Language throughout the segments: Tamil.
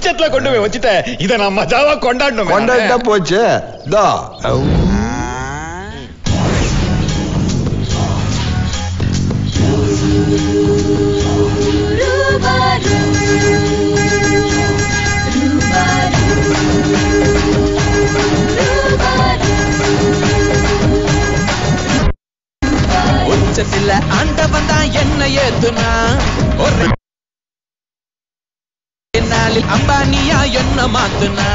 உச்சத்துல கொண்டு போய் வச்சுட்ட. இத நான் மஜாவா கொண்டாடணும். கொண்டாடிட்டா போச்சு. உச்சத்துல ஆண்டவன் தான் என்ன ஏத்துனா ஒரு நாளில் அம்பானியா என்ன மாத்துனா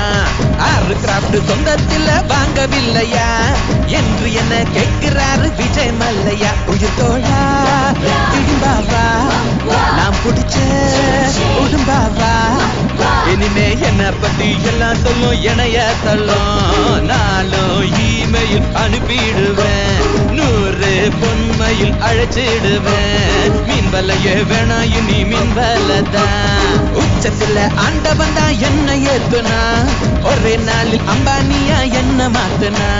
ஆறு கிராப்ட் சொந்தத்தில் வாங்கவில்லையா என்று என்ன கேட்கிறாரு விஜய் மல்லையா. உயிர் தோழா இடும்பாவா நாம் பிடிச்ச உடும்பாவா இனிமே என்ன பத்தி எல்லாம் சொல்லும் இணைய தள்ளும். நாளும் இமெயில் அனுப்பிடுவேன் 100 பொன்மையில் அழைச்சிடுவேன். மீன் வலையே வேணா இனி மீன் வலைதான். உச்சத்துல ஆண்டவன் தான் என்ன ஏத்துனா ஒரே நாளில் அம்பானியா என்ன மாத்துனா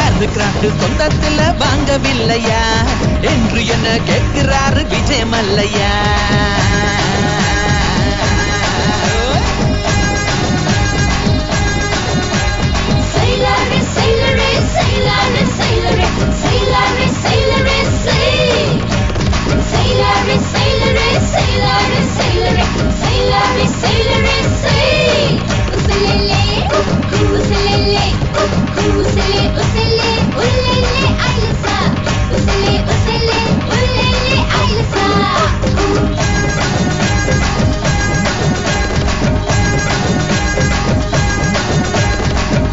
ஆறு கிராப்ட் சொந்தத்துல வாங்கவில்லையா என்று என்ன கேட்கிறாரு விஜய் மல்லையா.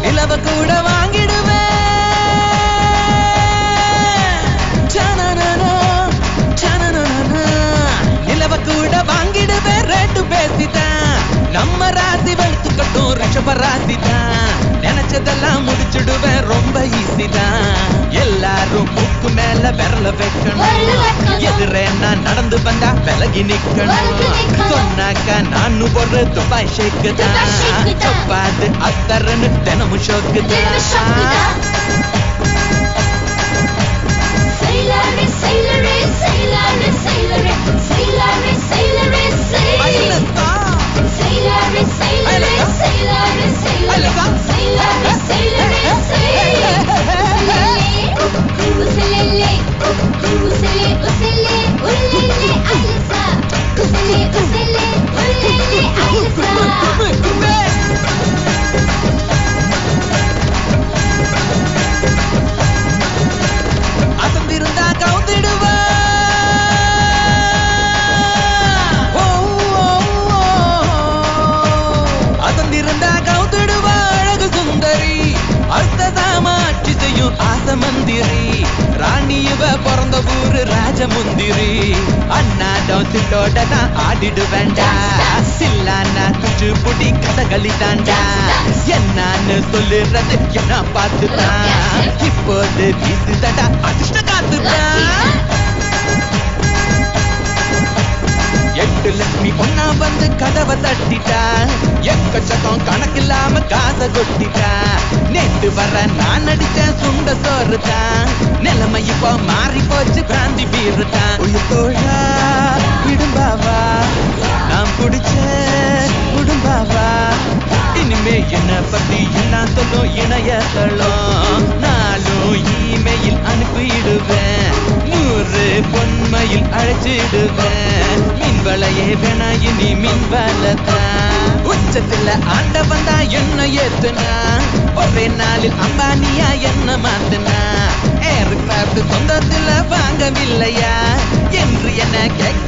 நிலவ கூட வாங்கிடுவேன் நிலவ கூட வாங்கிடுவேன் ரேட்டு பேசிதான். நம்ம ராசி வெளுத்துக்கட்டும் ரிஷப ராசி தான். நினைச்சதெல்லாம் முடிச்சுடுவேன் ரொம்ப ஈஸி தான். எல்லாரும் மூக்கு மேல விரல வைக்கணும். எதிரே நான் நடந்து வந்தா விலகி நிக்கணும். சொன்னாக்கா நானும் ஒரு துபாய் ஷேக்கு தான். சப்பாது அத்தரன்னு தினமும் ஷோக்கு தான். அசந்திருந்தா கவுத்திடுவா அசந்திருந்தா கவுத்திடுவா அழகு சுந்தரி. அர்த்ததாமாட்சி செய்யும் ஆசை மந்திரி. ராணி இவ பிறந்த ஊரு ராஜமுந்திரி. அண்ணாடம் திட்டோட தான் ஆடிடு வேண்டா. சில்லானா குச்சு புடி கதகளி தாண்டா. என்னான்னு சொல்லுறது என்ன பார்த்துதான். இப்போது வீசுதடா அதிர்ஷ்ட காத்துதான். 8 லட்சுமி ஒன்னா வந்து கதவை தட்டிட்டா. எக்கச்சக்கம் கணக்கில்லாம காசை கொட்டிட்டா. நேத்து வர நான் அடிச்சேன் சுண்ட சோறுதான். நிலைமை இப்போ மாறி போச்சு பிராந்தி பீருதான். உயிர் தோழா இடும்பாவா நாம் பிடிச்ச உடும்பாவா இனிமே என்ன பத்தி எல்லாம் சொல்லும் இணைய தள்ளும். நாளும் இமெயில் அனுப்பிடுவேன். 100 பொன்மையில் அழைச்சிடுவேன். மீன் வலையே வேணா இனி மீன் வலைதான். உச்சத்துல ஆண்டவன் தான் என்ன ஏத்துனா ஒரே நாளில் அம்பானியா என்ன மாத்துனா ஏர் கிராப்ட் சொந்தத்துல வாங்கவில்லையா என்று என்ன கேட்க